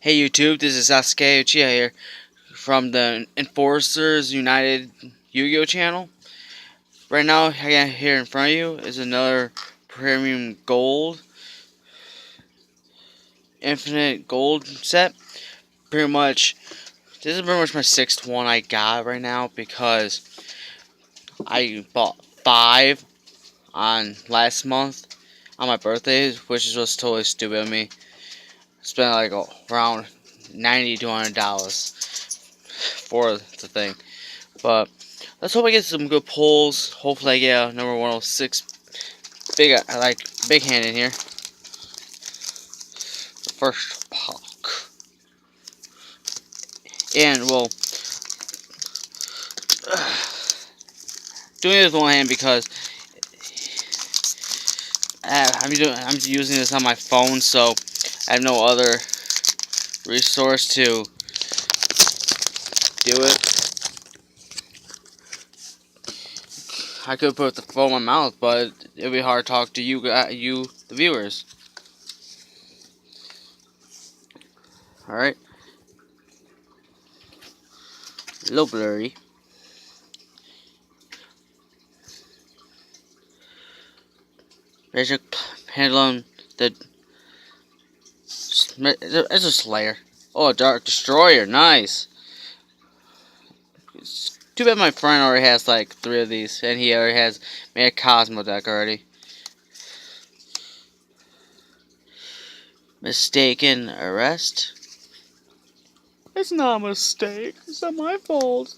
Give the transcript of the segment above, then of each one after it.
Hey YouTube, this is Sasuka here from the Enforcers United Yu-Gi-Oh channel. Right now, I got here in front of you is another premium gold, infinite gold set. Pretty much, this is pretty much my sixth one I got right now because I bought 5 on last month on my birthday, which is just totally stupid of me. Spent like around $90 to $100 for the thing. But let's hope I get some good pulls. Hopefully I get a number 106 big hand in here. The first pack. And well, doing this with one hand because I'm using this on my phone, so I have no other resource to do it. I could put the phone in my mouth, but it'd be hard to talk to you, the viewers. All right, a little blurry. There's a pendulum that it's a Slayer. Oh, a Dark Destroyer, nice. It's too bad my friend already has like 3 of these, and he already has made a Cosmo deck already. Mistaken arrest. It's not a mistake. It's not my fault.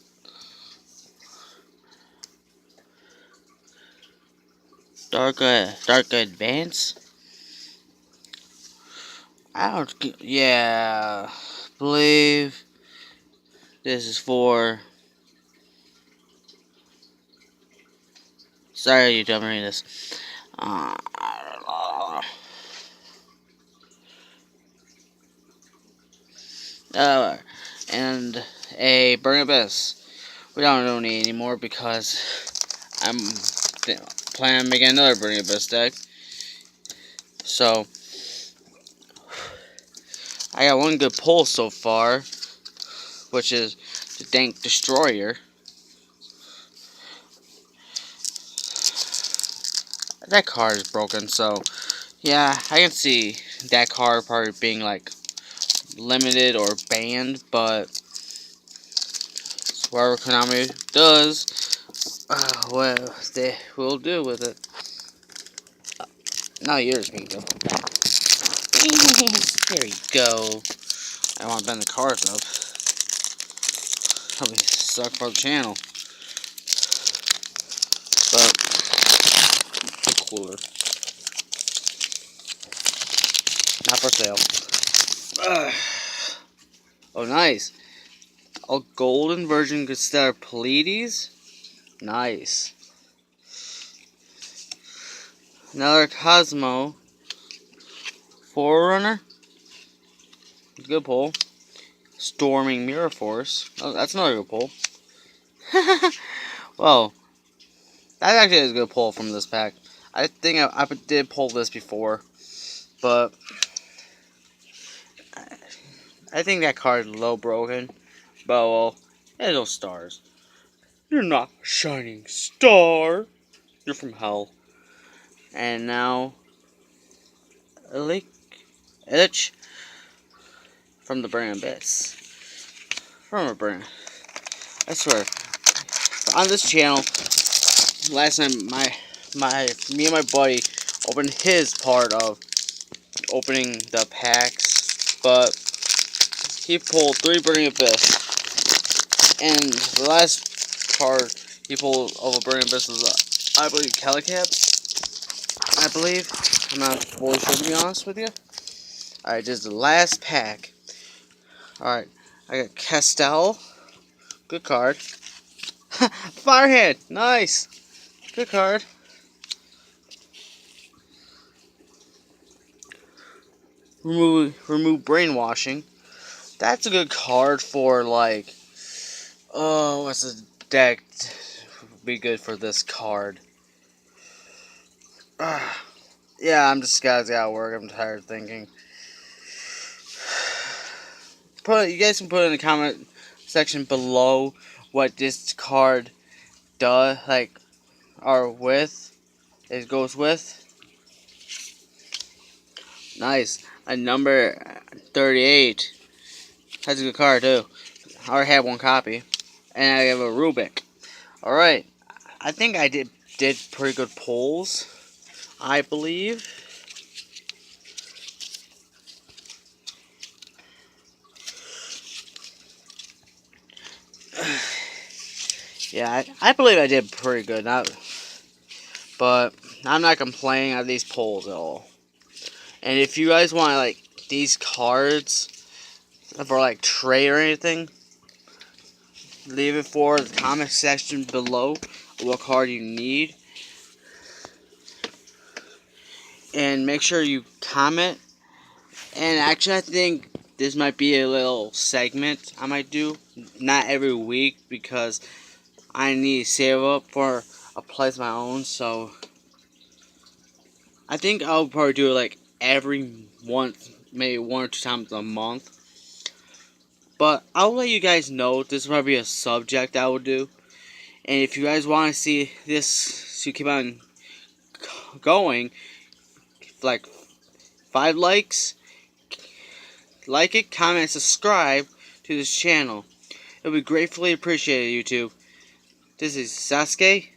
Dark advance. I don't. Yeah, believe this is for. Sorry, you don't read this. And a Burning Abyss. We don't need anymore because I'm planning on making another Burning Abyss deck. So I got one good pull so far, which is the Dank Destroyer. That card is broken, so yeah, I can see that card probably being like limited or banned, but whatever Konami does, well, they will do with it. Now yours, Miko. There you go. I want to bend the cards up. Probably suck for the channel. But cooler. Not for sale. Oh, nice. A golden version Gustav Pleiades. Nice. Another Cosmo Forerunner. Good pull. Storming Mirror Force. Oh, that's another good pull. Well, that actually is a good pull from this pack. I think I did pull this before, but I think that card is low broken. But well, there's no stars. You're not a shining star. You're from hell. And now, Illich from the Burning Abyss. From a Burning. I swear, on this channel, last time me and my buddy opened his part of opening the packs, but he pulled 3 Burning Abyss, and the last card he pulled of a Burning Abyss was, I believe, Calicap. I believe. I'm not fully sure, to be honest with you. Alright, just the last pack. Alright, I got Castell. Good card. Firehand. Nice. Good card. Remove brainwashing. That's a good card for like. Oh, what's the deck? Would be good for this card. Yeah, I'm just gotta get out of work. I'm tired of thinking. you guys can put in the comment section below what this card does, like, or with, it goes with. Nice. A number 38. That's a good card too. I already have one copy. And I have a Rubik. Alright. I think I did pretty good pulls, I believe. Yeah, I believe I did pretty good. But I'm not complaining of these pulls at all. And if you guys want, like, these cards for, like, trade or anything, leave it for the comment section below what card you need. And make sure you comment. And actually, I think this might be a little segment I might do. Not every week, because I need to save up for a place of my own. So I think I'll probably do it like every once, maybe 1 or 2 times a month. But I'll let you guys know this will probably be a subject I will do. And if you guys want to see this to keep on going, like 5 likes, like it, comment, subscribe to this channel. It would be gratefully appreciated, YouTube. This is Sasuke